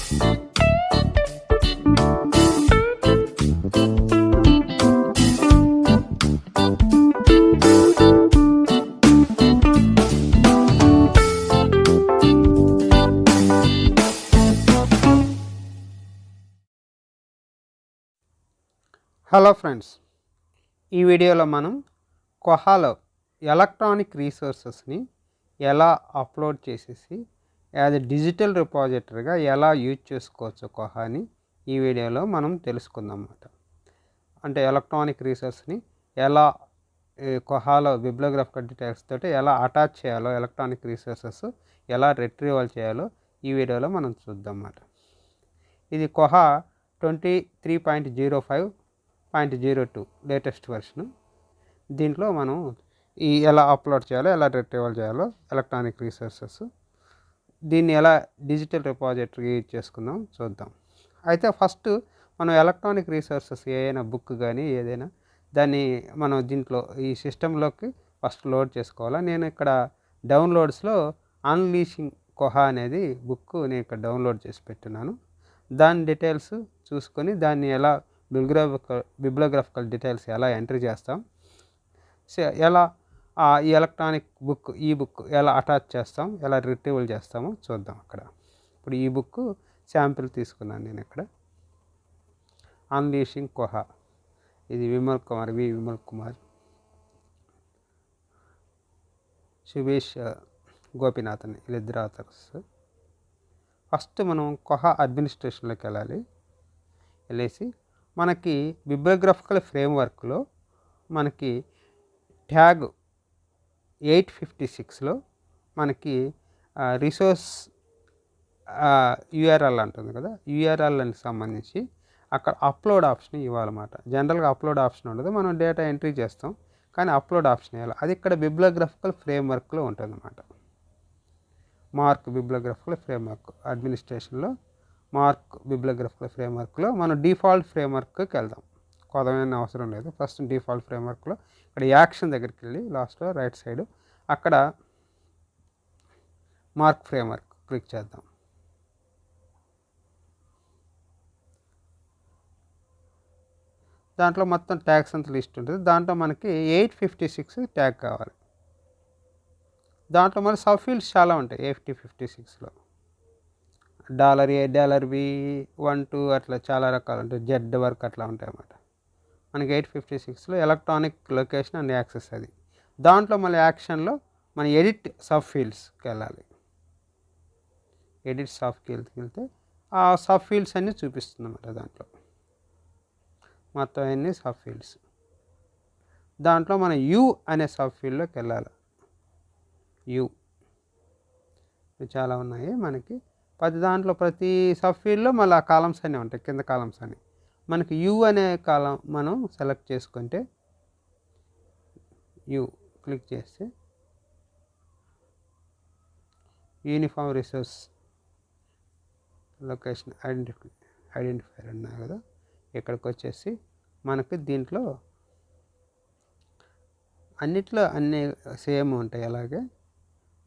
Hello friends, ఈ వీడియోలో మనం కొహాలో ఎలక్ట్రానిక్ రీసోర్సెస్ని ఎలా అప్లోడ్ చేసేసి యాజ్ ఎ డిజిటల్ రిపాజిటరీగా ఎలా యూజ్ చేసుకోవచ్చు కొహాని ఈ వీడియోలో మనం తెలుసుకుందాం అన్నమాట. అంటే ఎలక్ట్రానిక్ రీసోర్స్ని ఎలా కొహాలో బిబ్లియోగ్రాఫికల్ డీటెయిల్స్ తోటి ఎలా అటాచ్ చేయాలో, ఎలక్ట్రానిక్ రీసోర్సెస్ ఎలా రిట్రీవల్ చేయాలో ఈ వీడియోలో మనం చూద్దాం అన్నమాట. ఇది కొహా 23.05.02 లేటెస్ట్ వెర్షన్. దీంట్లో మనం ఈ ఎలా అప్లోడ్ చేయాలో, ఎలా రిట్రీవల్ చేయాలో ఎలక్ట్రానిక్ రీసోర్సెస్, దీన్ని ఎలా డిజిటల్ రిపాజిటరీ యూజ్ చేసుకుందాం చూద్దాం. అయితే ఫస్ట్ మనం ఎలక్ట్రానిక్ రీసోర్సెస్ ఏదైనా బుక్ కానీ ఏదైనా దాన్ని మనం దీంట్లో ఈ సిస్టంలోకి ఫస్ట్ లోడ్ చేసుకోవాలా. నేను ఇక్కడ డౌన్లోడ్స్లో అన్లీషింగ్ కొహా అనేది బుక్ నేను ఇక్కడ డౌన్లోడ్ చేసి పెట్టున్నాను. దాని డీటెయిల్స్ చూసుకొని దాన్ని ఎలా బిబ్లియోగ్రాఫికల్ డీటెయిల్స్ ఎలా ఎంట్రీ చేస్తాం, ఎలా ఈ ఎలక్ట్రానిక్ బుక్ ఈ బుక్ ఎలా అటాచ్ చేస్తాం, ఎలా రిట్రీవల్ చేస్తామో చూద్దాం. అక్కడ ఇప్పుడు ఈ బుక్ శాంపిల్ తీసుకున్నాను నేను ఇక్కడ. అన్లీషింగ్ కొహా, ఇది విమల్ కుమార్, సుభేష్ గోపీనాథన్, వీళ్ళిద్దరు ఆథర్స్. ఫస్ట్ మనం కొహా అడ్మినిస్ట్రేషన్లోకి వెళ్ళేసి మనకి బిబ్లియోగ్రాఫికల్ ఫ్రేమ్వర్క్లో మనకి ట్యాగ్ 856లో మనకి రిసోర్స్ యూఆర్ఎల్ అంటుంది కదా, యూఆర్ఎల్ని సంబంధించి అక్కడ అప్లోడ్ ఆప్షన్ ఇవ్వాలన్నమాట. జనరల్గా అప్లోడ్ ఆప్షన్ ఉండదు, మనం డేటా ఎంట్రీ చేస్తాం, కానీ అప్లోడ్ ఆప్షన్ ఇవ్వాలి. అది ఇక్కడ బిబ్లియోగ్రాఫికల్ ఫ్రేమ్వర్క్లో ఉంటుంది అన్నమాట. మార్క్ బిబ్లియోగ్రాఫికల్ ఫ్రేమ్వర్క్ అడ్మినిస్ట్రేషన్లో మార్క్ బిబ్లియోగ్రాఫికల్ ఫ్రేమ్వర్క్లో మనం డిఫాల్ట్ ఫ్రేమ్వర్క్కి వెళ్దాం. కొదమైన అవసరం లేదు. ఫస్ట్ డిఫాల్ట్ ఫ్రేమ్వర్క్లో ఇక్కడ యాక్షన్ దగ్గరికి వెళ్ళి లాస్ట్లో రైట్ సైడ్ అక్కడ మార్క్ ఫ్రేమ్వర్క్ క్లిక్ చేద్దాం. దాంట్లో మొత్తం ట్యాగ్స్ అంత లిస్ట్ ఉంటుంది. దాంట్లో మనకి 856 ట్యాగ్ కావాలి. దాంట్లో మరి సబ్ ఫీల్డ్స్ చాలా ఉంటాయి. 856లో $A, $B, 1, 2 అట్లా చాలా రకాలు ఉంటాయి. జెడ్ వర్క్ అట్లా ఉంటాయి అన్నమాట. మనకి 856లో ఎలక్ట్రానిక్ లొకేషన్ అండ్ యాక్సెస్ అది. దాంట్లో మళ్ళీ యాక్షన్లో మన ఎడిట్ సబ్ ఫీల్డ్స్కి వెళ్ళాలి. ఎడిట్ సబ్ ఫీల్డ్కి వెళ్తే ఆ సబ్ ఫీల్డ్స్ అన్నీ చూపిస్తుంది అన్నమాట. దాంట్లో మొత్తం అన్ని సబ్ ఫీల్డ్స్. దాంట్లో మన యూ అనే సబ్ ఫీల్డ్లోకి వెళ్ళాలి. యూ చాలా ఉన్నాయి మనకి. దాంట్లో ప్రతి సబ్ ఫీల్డ్లో మళ్ళీ కాలమ్స్ అన్నీ ఉంటాయి, కింద కాలమ్స్ అని. మనకి యూ అనే కాలం మనం సెలెక్ట్ చేసుకుంటే యూ క్లిక్ చేస్తే యూనిఫామ్ రిసోర్స్ లొకేషన్ ఐడెంటిఫైర్ అన్నారు కదా, ఇక్కడికి వచ్చేసి మనకి దీంట్లో అన్నిట్లో అన్నీ సేమ్ ఉంటాయి. అలాగే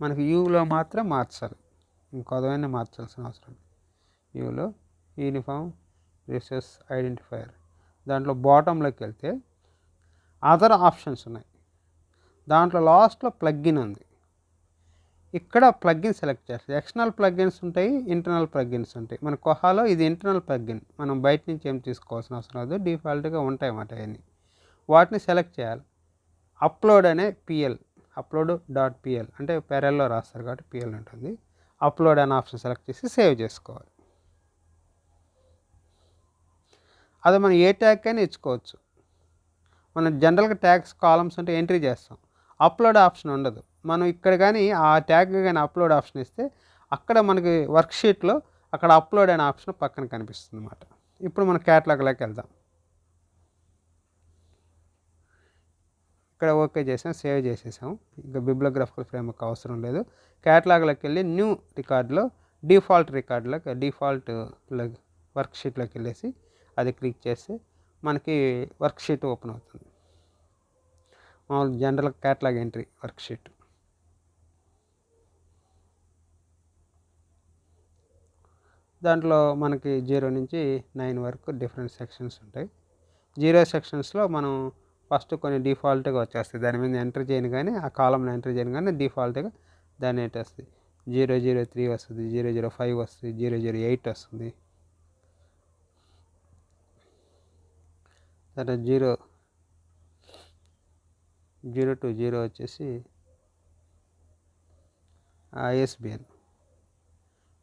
మనకి యూలో మాత్రం మార్చాలి, ఇంకొదమైనా మార్చాల్సిన అవసరం. యూలో యూనిఫామ్ రిసోర్స్ ఐడెంటిఫైర్ దాంట్లో బాటంలోకి వెళ్తే అదర్ ఆప్షన్స్ ఉన్నాయి. దాంట్లో లాస్ట్లో ప్లగ్ఇన్ ఉంది. ఇక్కడ ప్లగ్ఇన్ సెలెక్ట్ చేస్తాం. ఎక్స్టర్నల్ ప్లగ్ఇన్స్ ఉంటాయి, ఇంటర్నల్ ప్లగ్ఇన్స్ ఉంటాయి. మన కొహాలో ఇది ఇంటర్నల్ ప్లగ్ఇన్, మనం బయట నుంచి ఏం తీసుకోవాల్సిన అవసరం లేదు, డిఫాల్ట్గా ఉంటాయి అన్నమాట. అవన్నీ వాటిని సెలెక్ట్ చేయాలి. అప్లోడ్ అనే upload.pl అంటే పెరల్లో రాస్తారు కాబట్టి పిఎల్ ఉంటుంది. అప్లోడ్ అనే ఆప్షన్ సెలెక్ట్ చేసి సేవ్ చేసుకోవాలి. అది మనం ఏ ట్యాగ్ అయినా ఇచ్చుకోవచ్చు. మనం జనరల్గా ట్యాగ్స్ కాలమ్స్ అంటే ఎంట్రీ చేస్తాం, అప్లోడ్ ఆప్షన్ ఉండదు. మనం ఇక్కడ కానీ ఆ ట్యాగ్ కానీ అప్లోడ్ ఆప్షన్ ఇస్తే అక్కడ మనకి వర్క్షీట్లో అక్కడ అప్లోడ్ అనే ఆప్షన్ పక్కన కనిపిస్తుంది అన్నమాట. ఇప్పుడు మనం క్యాటలాగ్లోకి వెళ్దాం. ఇక్కడ ఓకే చేసాం, సేవ్ చేసేసాం. ఇంకా బిబ్లియోగ్రాఫికల్ ఫ్రేమ్వర్క్ అవసరం లేదు. క్యాటలాగ్లోకి వెళ్ళి న్యూ రికార్డులో డిఫాల్ట్ వర్క్షీట్లోకి వెళ్ళేసి అది క్లిక్ చేస్తే మనకి వర్క్షీట్ ఓపెన్ అవుతుంది. మామూలు జనరల్ క్యాటలాగ్ ఎంట్రీ వర్క్షీట్. దాంట్లో మనకి 0 నుంచి 9 వరకు డిఫరెంట్ సెక్షన్స్ ఉంటాయి. 0 సెక్షన్స్లో మనం ఫస్ట్ కొన్ని డిఫాల్ట్గా వచ్చేస్తాయి. దాని మీద ఎంటర్ చేయను కానీ ఆ కాలంలో ఎంటర్ చేయను కానీ డిఫాల్ట్గా దాన్ని ఏంటేస్తుంది 003 వస్తుంది, 005 వస్తుంది, 008 వస్తుంది. తర్వాత 020 వచ్చేసి ఐఎస్బిఎన్.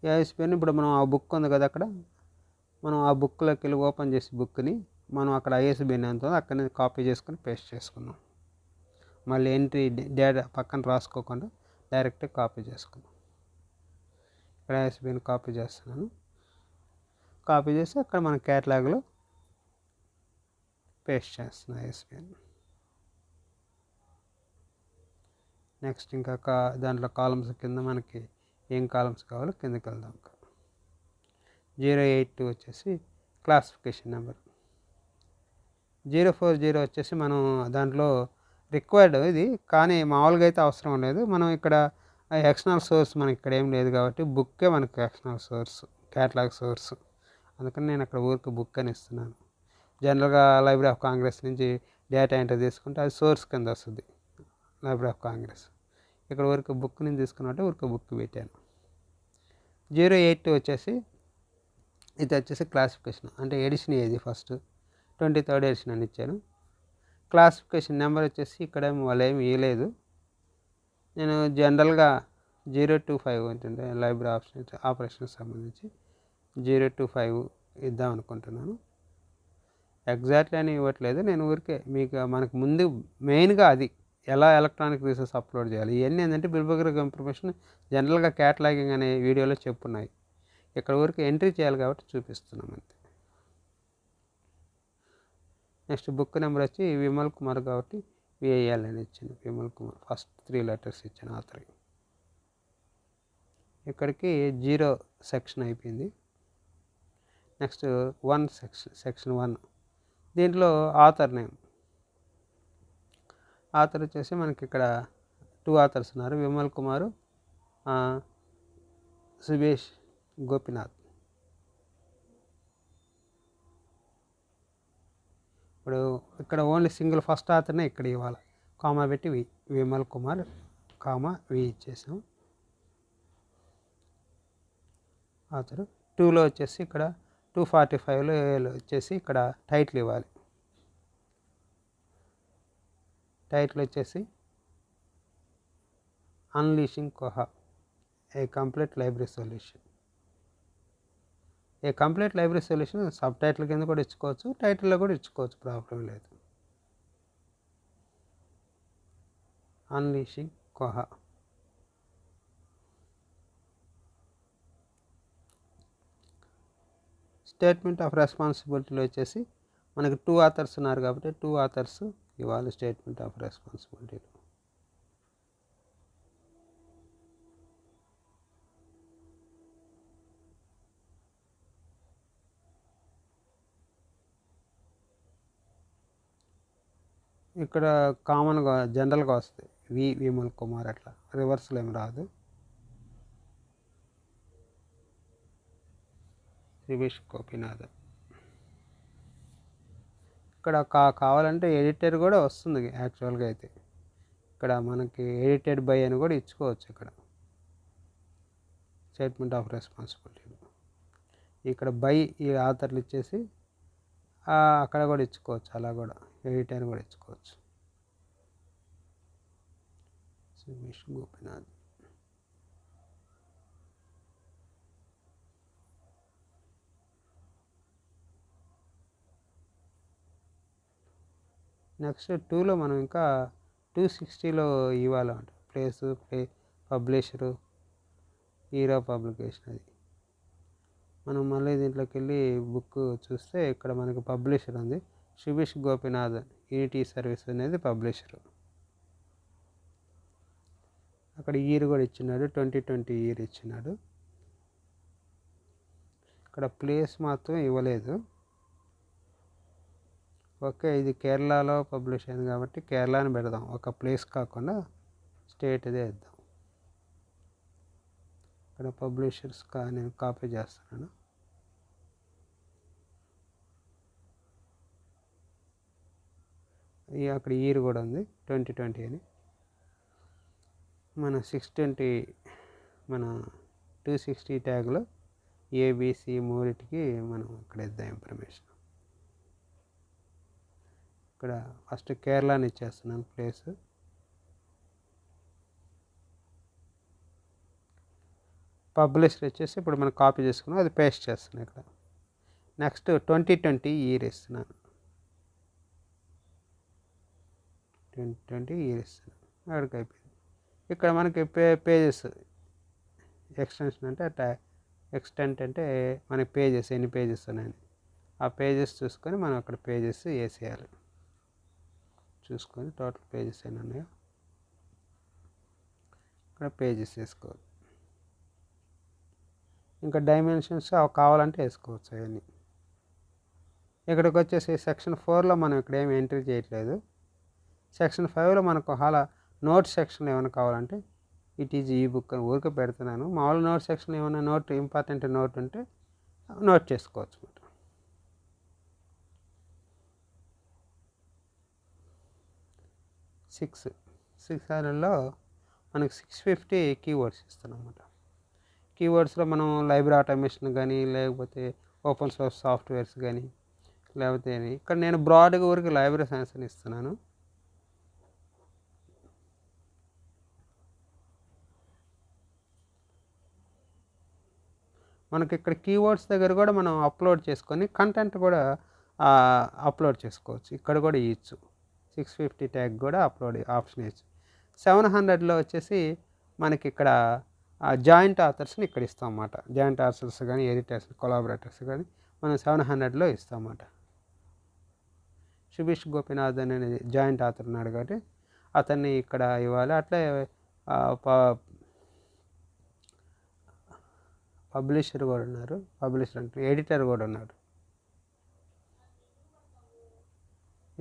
ఈ ఐఎస్బిఎన్ ఇప్పుడు మనం ఆ బుక్ ఉంది కదా, అక్కడ మనం ఆ బుక్లోకి వెళ్ళి ఓపెన్ చేసి బుక్ని మనం అక్కడ ఐఎస్బిఎన్ ఎంత ఉందో అక్కడ నుంచి కాపీ చేసుకొని పేస్ట్ చేసుకున్నాం. మళ్ళీ ఎంట్రీ డేటా పక్కన రాసుకోకుండా డైరెక్ట్గా కాపీ చేసుకున్నాం. ఇక్కడ ఐఎస్బిఎన్ కాపీ చేస్తున్నాను. కాపీ చేసి అక్కడ మన క్యాటలాగ్లో పేస్ట్ చేస్తున్నాను ఐఎస్బిఎన్. నెక్స్ట్ ఇంకా దాంట్లో కాలమ్స్ కింద మనకి ఏం కాలమ్స్ కావాలో కిందకి వెళ్దాం. 082 వచ్చేసి క్లాసిఫికేషన్ నెంబర్. 040 వచ్చేసి మనం దాంట్లో రిక్వైర్డ్ ఇది, కానీ మామూలుగా అయితే అవసరం లేదు. మనం ఇక్కడ ఎక్స్టర్నల్ సోర్స్ మనకి ఇక్కడ ఏం లేదు కాబట్టి బుక్కే మనకి ఎక్స్టర్నల్ సోర్స్, క్యాటలాగ్ సోర్స్. అందుకని నేను అక్కడ ఊరికి బుక్ అని ఇస్తున్నాను. జనరల్గా లైబ్రరీ ఆఫ్ కాంగ్రెస్ నుంచి డేటా ఎంటర్ తీసుకుంటే అది సోర్స్ కింద వస్తుంది, లైబ్రరీ ఆఫ్ కాంగ్రెస్. ఇక్కడ ఊరికి బుక్ నుంచి తీసుకున్నట్టు ఊరికి బుక్ పెట్టాను. 082 వచ్చేసి ఇది వచ్చేసి క్లాసిఫికేషన్, అంటే ఎడిషన్ ఏది ఫస్ట్ 23rd ఎడిషన్ అని ఇచ్చాను. క్లాసిఫికేషన్ నెంబర్ వచ్చేసి ఇక్కడ వాళ్ళు ఏమి ఇవ్వలేదు. నేను జనరల్గా 025 ఉంటుంది లైబ్రరీ ఆపరేషన్ సంబంధించి 025 ఇద్దాం అనుకుంటున్నాను. ఎగ్జాక్ట్లీ అని ఇవ్వట్లేదు, నేను ఊరికే మీకు మనకు ముందు మెయిన్గా అది ఎలా ఎలక్ట్రానిక్ రీసోర్స్ అప్లోడ్ చేయాలి ఇవన్నీ ఏంటంటే బిబ్లియోగ్రఫిక్ ఇన్ఫర్మేషన్ జనరల్గా క్యాటలాగింగ్ అనే వీడియోలో చెప్పున్నాయి. ఇక్కడ ఊరికి ఎంట్రీ చేయాలి కాబట్టి చూపిస్తున్నాం అంతే. నెక్స్ట్ బుక్ నెంబర్ వచ్చి విమల్ కుమార్ కాబట్టి విఐఎల్ అని ఇచ్చాను. విమల్ కుమార్ ఫస్ట్ 3 లెటర్స్ ఇచ్చాను ఆథర్. ఇక్కడికి 0 సెక్షన్ అయిపోయింది. Next 1 section 1. దీంట్లో ఆథర్ నేమ్, ఆథర్ వచ్చేసి మనకి ఇక్కడ 2 ఆథర్స్ ఉన్నారు, విమల్ కుమార్, సుభేష్ గోపినాథ్. ఇప్పుడు ఇక్కడ ఓన్లీ సింగిల్ ఫస్ట్ ఆథర్నే ఇక్కడ ఇవ్వాలి, కామా పెట్టి విమల్ కుమార్ కామా వి ఇచ్చేసాం. ఆథర్ 2లో వచ్చేసి ఇక్కడ 245లో వచ్చేసి ఇక్కడ టైటిల్ ఇవ్వాలి. టైటిల్ వచ్చేసి unleashing Koha a complete library solution. A complete library solution sub title కింద కూడా ఇచ్చుకోవచ్చు, టైటిల్లో కూడా ఇచ్చుకోవచ్చు, ప్రాబ్లం లేదు. Unleashing Koha. స్టేట్మెంట్ ఆఫ్ రెస్పాన్సిబిలిటీలో వచ్చేసి మనకి 2 ఆథర్స్ ఉన్నారు కాబట్టి 2 ఆథర్స్ ఇవ్వాలి స్టేట్మెంట్ ఆఫ్ రెస్పాన్సిబిలిటీలో. ఇక్కడ కామన్గా జనరల్గా వస్తుంది విమల్ కుమార్, అట్లా రివర్స్లో ఏమి రాదు. సుభేష్ గోపినాథ్. ఇక్కడ కావాలంటే ఎడిటర్ కూడా వస్తుంది యాక్చువల్గా అయితే. ఇక్కడ మనకి ఎడిటెడ్ బై అని కూడా ఇచ్చుకోవచ్చు. ఇక్కడ స్టేట్మెంట్ ఆఫ్ రెస్పాన్సిబిలిటీ ఇక్కడ బై ఈ ఆథర్లు ఇచ్చేసి అక్కడ కూడా ఇచ్చుకోవచ్చు, అలా కూడా ఎడిటర్ కూడా ఇచ్చుకోవచ్చు. సుభేష్ గోపినాథ్. నెక్స్ట్ 2లో మనం ఇంకా 260లో ఇవ్వాలంట place, publisher, year of publication. అది మనం మళ్ళీ దీంట్లోకి వెళ్ళి బుక్ చూస్తే ఇక్కడ మనకి పబ్లిషర్ ఉంది, సుభేష్ గోపినాథ్ యూనిటీ సర్వీస్ అనేది పబ్లిషరు. అక్కడ ఇయర్ కూడా ఇచ్చినాడు, 2020 ఇయర్ ఇచ్చినాడు. ఇక్కడ ప్లేస్ మాత్రం ఇవ్వలేదు. ఓకే, ఇది కేరళలో పబ్లిష్ అయింది కాబట్టి కేరళని పెడదాం, ఒక ప్లేస్ కాకుండా స్టేట్ ఇదే ఇద్దాం. ఇక్కడ పబ్లిషర్స్ నేను కాపీ చేస్తున్నాను. అక్కడ ఇయర్ కూడా ఉంది 2020 అని. మన 620 మన 260 ట్యాగ్లో ఏబిసి మూడిటికి మనం ఇక్కడ ఇద్దాం ఇన్ఫర్మేషన్. ఇక్కడ ఫస్ట్ కేరళని ఇచ్చేస్తున్నాను ప్లేస్. పబ్లిషర్ వచ్చేసి ఇప్పుడు మనం కాపీ చేసుకున్నాం, అది పేస్ట్ చేస్తున్నాను ఇక్కడ. నెక్స్ట్ 2020 ఇయర్ ఇస్తున్నాను, 2020 ఇయర్ ఇస్తున్నాను. అక్కడికి అయిపోయింది. ఇక్కడ మనకి పేజెస్ ఎక్స్టెన్షన్ అంటే ఎక్స్టెంట్ అంటే మనకి పేజెస్ ఎన్ని పేజెస్ ఉన్నాయని ఆ పేజెస్ చూసుకొని మనం అక్కడ పేజెస్ వేసేయాలి. చూసుకొని టోటల్ పేజెస్ ఎన్ని ఉన్నాయో ఇక్కడ పేజెస్ వేసుకోవాలి. ఇంకా డైమెన్షన్స్ కావాలంటే వేసుకోవచ్చు అవన్నీ. ఇక్కడికి వచ్చేసి సెక్షన్ 4లో మనం ఇక్కడ ఏమి ఎంట్రీ చేయట్లేదు. సెక్షన్ 5లో మనకు అలా నోట్ సెక్షన్ ఏమైనా కావాలంటే ఇట్ ఈజ్ ఈ బుక్ అని ఊరికే పెడుతున్నాను. మామూలు నోట్ సెక్షన్ ఏమైనా నోట్ ఇంపార్టెంట్ నోట్ ఉంటే నోట్ చేసుకోవచ్చు అన్నమాట. సిక్స్ ఆర్లో మనకి 650 కీవర్డ్స్ ఇస్తున్నాం అన్నమాట. కీవర్డ్స్లో మనం లైబ్రరీ ఆటోమేషన్ కానీ లేకపోతే ఓపెన్ సోర్స్ సాఫ్ట్వేర్స్ కానీ లేకపోతే ఇక్కడ నేను బ్రాడ్గా ఊరికి లైబ్రరీ సైన్స్ అని ఇస్తున్నాను. మనకి ఇక్కడ కీవర్డ్స్ దగ్గర కూడా మనం అప్లోడ్ చేసుకొని కంటెంట్ కూడా అప్లోడ్ చేసుకోవచ్చు. ఇక్కడ కూడా ఇవ్వచ్చు. 650 ట్యాగ్ కూడా అప్లోడ్ ఆప్షన్ ఇవ్వచ్చు. 700లో వచ్చేసి మనకి ఇక్కడ జాయింట్ ఆథర్స్ని ఇక్కడ ఇస్తాం అన్నమాట. జాయింట్ ఆథర్స్ కానీ ఎడిటర్స్ కొలాబరేటర్స్ కానీ మనం 700లో ఇస్తాం అన్నమాట. సుభీష్ గోపీనాథ్ అనేది జాయింట్ ఆథర్ ఉన్నాడు కాబట్టి అతన్ని ఇక్కడ ఇవ్వాలి. అట్లే పబ్లిషర్ కూడా ఉన్నారు, పబ్లిషర్ అంటే ఎడిటర్ కూడా ఉన్నాడు.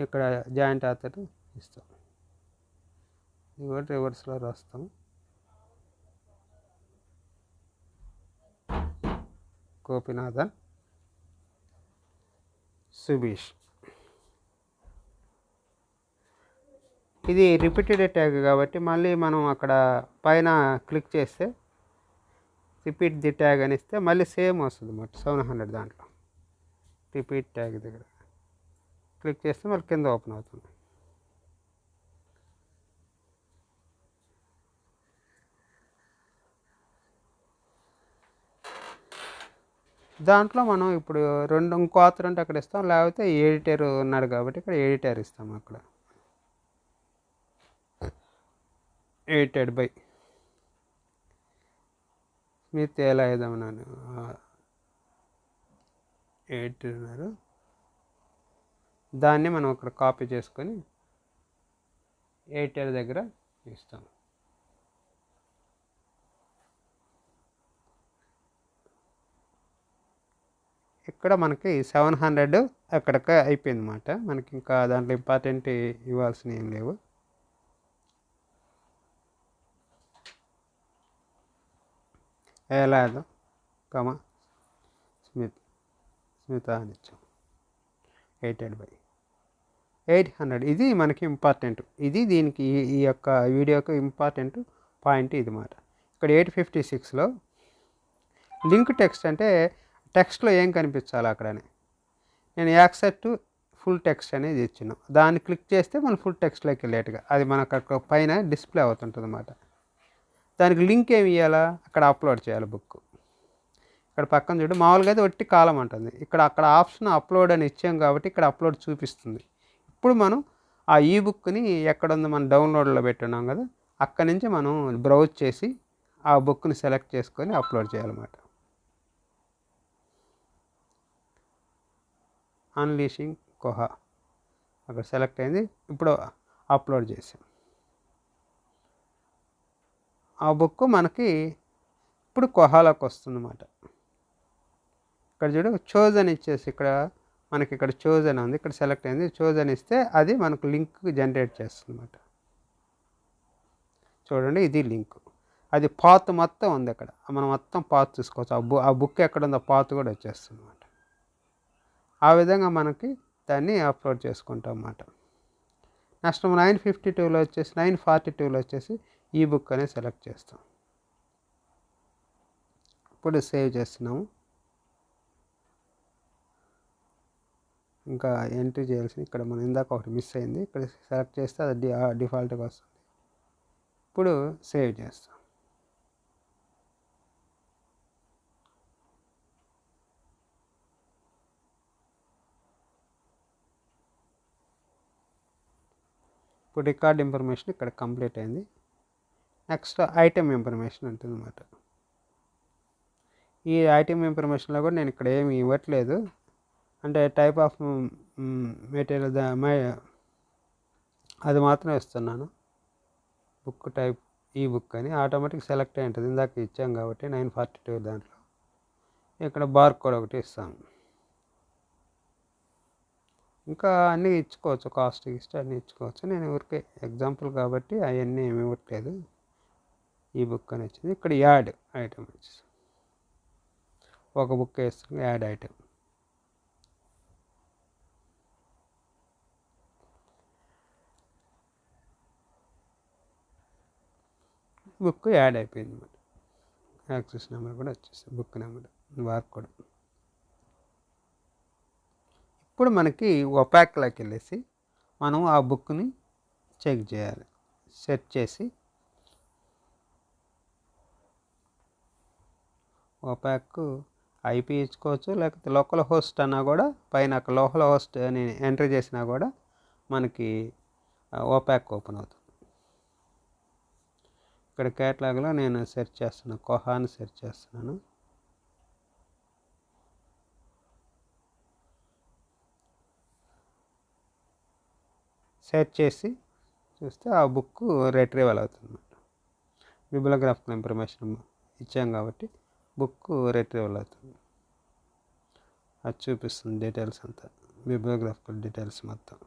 ఇక్కడ జాయింట్ ఆథర్ ఇస్తాం. ఇది కూడా రివర్స్లో రాస్తాం. గోపీనాథన్ సుభీష్. ఇది రిపీటెడ్ ట్యాగ్ కాబట్టి మళ్ళీ మనం అక్కడ పైన క్లిక్ చేస్తే రిపీట్ ది ట్యాగ్ అని ఇస్తే మళ్ళీ సేమ్ వస్తుంది అన్నమాట. 700 దాంట్లో రిపీట్ ట్యాగ్ దగ్గర క్లిక్ చేస్తే మళ్ళీ కింద ఓపెన్ అవుతుంది. దాంట్లో మనం ఇప్పుడు ఇంకో ఆథర్ అంటే అక్కడ ఇస్తాం, లేకపోతే ఎడిటర్ ఉన్నాడు కాబట్టి ఇక్కడ ఎడిటర్ ఇస్తాం. అక్కడ ఎడిటెడ్ బై స్మిత్ ఎలా వేద్దామన్నాను, ఎడిటర్ ఉన్నారు. దాన్ని మనం అక్కడ కాపీ చేసుకొని ఎడిటర్ దగ్గర ఇస్తాం. ఇక్కడ మనకి 700 అక్కడికి అయిపోయింది అన్నమాట. మనకి ఇంకా దాంట్లో ఇంపార్టెంట్ ఇవ్వాల్సినవి ఏం లేవు. ఎలా కమా స్మిత అని ఇచ్చాం. 800 ఇది మనకి ఇంపార్టెంట్. ఇది దీనికి ఈ యొక్క వీడియోకి ఇంపార్టెంట్ పాయింట్ ఇది మాట. ఇక్కడ 856లో లింక్ టెక్స్ట్ అంటే టెక్స్ట్లో ఏం కనిపించాలి అక్కడనే నేను యాక్సెప్ట్ ఫుల్ టెక్స్ట్ అనేది ఇచ్చినాం. దాన్ని క్లిక్ చేస్తే మనం ఫుల్ టెక్స్ట్లోకి వెళ్ళేట్టుగా అది మనకు అక్కడ పైన డిస్ప్లే అవుతుంటుంది అన్నమాట. దానికి లింక్ ఏమి ఇవ్వాలా, అక్కడ అప్లోడ్ చేయాలి బుక్. ఇక్కడ పక్కన చూడు మామూలుగా అయితే ఒట్టి కాలం అంటుంది. అక్కడ ఆప్షన్ అప్లోడ్ అని ఇచ్చాం కాబట్టి ఇక్కడ అప్లోడ్ చూపిస్తుంది. ఇప్పుడు మనం ఆ ఈ బుక్ని ఎక్కడుందో మనం డౌన్లోడ్లో పెట్టున్నాం కదా, అక్కడి నుంచి మనం బ్రౌజ్ చేసి ఆ బుక్ని సెలెక్ట్ చేసుకొని అప్లోడ్ చేయాలన్నమాట. అన్లీషింగ్ కోహా అక్కడ సెలెక్ట్ అయింది. ఇప్పుడు అప్లోడ్ చేసాం. ఆ బుక్ మనకి ఇప్పుడు కోహాలోకి వస్తుందన్నమాట. ఇక్కడ చూడు చోజ్ అని ఇచ్చేసి ఇక్కడ మనకి ఇక్కడ చోజ్ అని ఉంది, ఇక్కడ సెలెక్ట్ అయింది. చోజ్ అని ఇస్తే అది మనకు లింక్ జనరేట్ చేస్తుంది అన్నమాట. చూడండి ఇది లింక్. అది పాత్ మొత్తం ఉంది అక్కడ, మనం మొత్తం పాత్ చూసుకోవచ్చు. ఆ బుక్ ఎక్కడ ఉందో పాత్ కూడా వచ్చేస్తుంది అన్నమాట. ఆ విధంగా మనకి దాన్ని అప్లోడ్ చేసుకుంటాం అన్నమాట. నెక్స్ట్ 952లో వచ్చేసి 942లో వచ్చేసి ఈ బుక్ అనేది సెలెక్ట్ చేస్తాం. ఇప్పుడు సేవ్ చేస్తున్నాము. ఇంకా ఎంట్రీ చేయాల్సింది ఇక్కడ మనం ఇందాక ఒకటి మిస్ అయింది, ఇక్కడ సెలెక్ట్ చేస్తే అది డిఫాల్ట్గా వస్తుంది. ఇప్పుడు సేవ్ చేస్తాం. ఇప్పుడు రికార్డ్ ఇన్ఫర్మేషన్ ఇక్కడ కంప్లీట్ అయింది. నెక్స్ట్ ఐటెం ఇన్ఫర్మేషన్ ఉంటుందన్నమాట. ఈ ఐటెం ఇన్ఫర్మేషన్లో కూడా నేను ఇక్కడ ఏమి ఇవ్వట్లేదు, అంటే టైప్ ఆఫ్ మెటీరియల్ అది మాత్రం ఇస్తున్నాను. బుక్ టైప్ ఈ బుక్ అని ఆటోమేటిక్ సెలెక్ట్ అయి ఉంటుంది, ఇందాక ఇచ్చాం కాబట్టి 942 దాంట్లో. ఇక్కడ బార్ కోడ్ ఒకటి ఇస్తాము. ఇంకా అన్నీ ఇచ్చుకోవచ్చు, కాస్ట్ గిస్ట్ అన్నీ ఇచ్చుకోవచ్చు. నేను ఊరికే ఎగ్జాంపుల్ కాబట్టి అవన్నీ ఏమి ఇవ్వట్లేదు. ఈ బుక్ అని వచ్చింది. ఇక్కడ యాడ్ ఐటమ్ వచ్చేసి ఒక బుక్ వేస్తుంది, యాడ్ ఐటమ్. బుక్ యాడ్ అయిపోయింది అన్నమాట. యాక్సెస్ నెంబర్ కూడా వచ్చేస్తుంది, బుక్ నెంబర్, బార్ కోడ్. ఇప్పుడు మనకి ఒపాక్లోకి వెళ్ళేసి మనం ఆ బుక్ని చెక్ చేయాలి. సెర్చ్ చేసి ఒపాక్ ఐపీ ఇచ్చుకోవచ్చు, లేకపోతే లోకల్ హోస్ట్ అన్నా కూడా పైన లోకల్ హోస్ట్ అని ఎంటర్ చేసినా కూడా మనకి ఒపాక్ ఓపెన్ అవుతుంది. ఇక్కడ కేటలాగ్లో నేను సెర్చ్ చేస్తున్నాను, కోహాని సెర్చ్ చేస్తున్నాను. సెర్చ్ చేసి చూస్తే ఆ బుక్ రిట్రీవల్ అవుతుంది అన్నమాట. బిబ్లియోగ్రాఫికల్ ఇన్ఫర్మేషన్ ఇచ్చాం కాబట్టి బుక్ రిట్రీవల్ అవుతుంది. అది చూపిస్తుంది డీటెయిల్స్ అంతా, బిబ్లియోగ్రాఫికల్ డీటెయిల్స్ మొత్తం.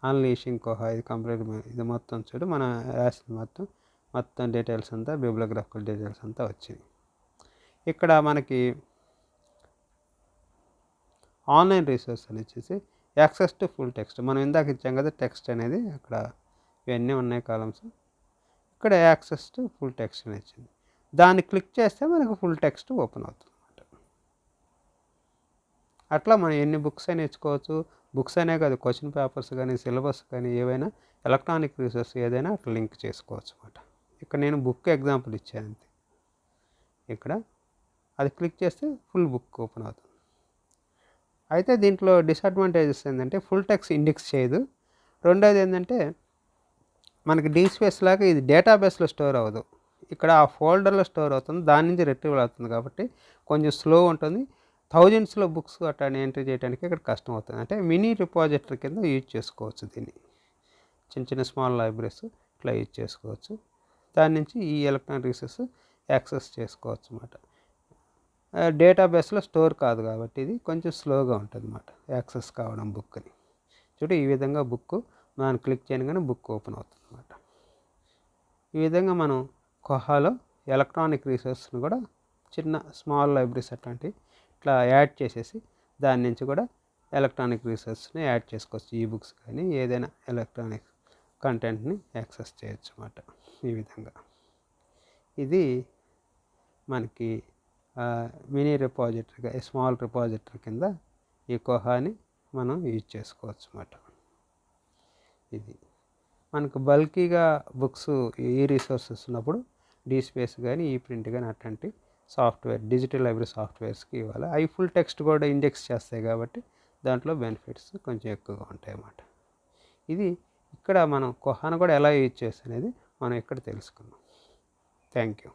అన్లీషింగ్ కోహా ఇది కంప్లీట్, ఇది మొత్తం చూడు మన రాసిన మొత్తం డీటెయిల్స్ అంతా, బిబ్లియోగ్రాఫికల్ డీటెయిల్స్ అంతా వచ్చింది. ఇక్కడ మనకి ఆన్లైన్ రీసోర్స్ అని వచ్చేసి యాక్సెస్ టు ఫుల్ టెక్స్ట్, మనం ఇందాక ఇచ్చాం కదా టెక్స్ట్ అనేది, అక్కడ ఇవన్నీ ఉన్నాయి కాలమ్స్. ఇక్కడ యాక్సెస్ టు ఫుల్ టెక్స్ట్ అని వచ్చింది. దాన్ని క్లిక్ చేస్తే మనకు ఫుల్ టెక్స్ట్ ఓపెన్ అవుతుంది అన్నమాట. అట్లా మనం ఎన్ని బుక్స్ అయినా ఇచ్చుకోవచ్చు. బుక్స్ అనే కాదు, క్వశ్చన్ పేపర్స్ కానీ సిలబస్ కానీ ఏవైనా ఎలక్ట్రానిక్ రీసోర్స్ ఏదైనా అట్లా లింక్ చేసుకోవచ్చు అన్నమాట. ఇక్కడ నేను బుక్ ఎగ్జాంపుల్ ఇచ్చాను అంతే. ఇక్కడ అది క్లిక్ చేస్తే ఫుల్ బుక్ ఓపెన్ అవుతుంది. అయితే దీంట్లో డిసడ్వాంటేజెస్ ఏంటంటే ఫుల్ టెక్స్ట్ ఇండెక్స్ చేయదు. రెండోది ఏంటంటే మనకి డీస్పేస్ లాగా ఇది డేటాబేస్లో స్టోర్ అవ్వదు, ఇక్కడ ఆ ఫోల్డర్లో స్టోర్ అవుతుంది, దాని నుంచి రిట్రీవల్ అవుతుంది కాబట్టి కొంచెం స్లో ఉంటుంది. థౌజండ్స్లో బుక్స్ అట్లా ఎంట్రీ చేయడానికి ఇక్కడ కష్టం అవుతుంది. అంటే మినీ రిపాజిటరీ కింద యూజ్ చేసుకోవచ్చు దీన్ని, చిన్న చిన్న స్మాల్ లైబ్రరీస్ ఇట్లా యూజ్ చేసుకోవచ్చు. దాని నుంచి ఈ ఎలక్ట్రానిక్ రీసోర్స్ యాక్సెస్ చేసుకోవచ్చు అన్నమాట. డేటాబేస్లో స్టోర్ కాదు కాబట్టి ఇది కొంచెం స్లోగా ఉంటుంది అన్నమాట యాక్సెస్ కావడం బుక్ని. చూడు ఈ విధంగా బుక్ మనం క్లిక్ చేయగానే బుక్ ఓపెన్ అవుతుంది అన్నమాట. ఈ విధంగా మనం కోహాలో ఎలక్ట్రానిక్ రీసోర్స్ని కూడా చిన్న స్మాల్ లైబ్రరీస్ అట్లాంటివి ఇట్లా యాడ్ చేసేసి దాని నుంచి కూడా ఎలక్ట్రానిక్ రీసోర్స్ని యాడ్ చేసుకోవచ్చు. ఈ బుక్స్ కానీ ఏదైనా ఎలక్ట్రానిక్ కంటెంట్ని యాక్సెస్ చేయొచ్చు అన్నమాట. ఈ విధంగా ఇది మనకి మినీ రిపాజిటరీగా, స్మాల్ రిపాజిటరీ కింద ఈ కోహాని మనం యూజ్ చేసుకోవచ్చు అన్నమాట. ఇది మనకు బల్కీగా బుక్స్ ఈ రీసోర్సెస్ ఉన్నప్పుడు డీస్పేస్ కానీ ఈ ప్రింట్ కానీ అట్లాంటి సాఫ్ట్వేర్ డిజిటల్ లైబ్రరీ సాఫ్ట్వేర్స్కి ఇవ్వాలి. అవి ఫుల్ టెక్స్ట్ కూడా ఇండెక్స్ చేస్తాయి కాబట్టి దాంట్లో బెనిఫిట్స్ కొంచెం ఎక్కువగా ఉంటాయి అన్నమాట. ఇది ఇక్కడ మనం కోహాను కూడా ఎలా యూజ్ చేస్తాం అనేది మనం ఇక్కడ తెలుసుకున్నాం. Thank you.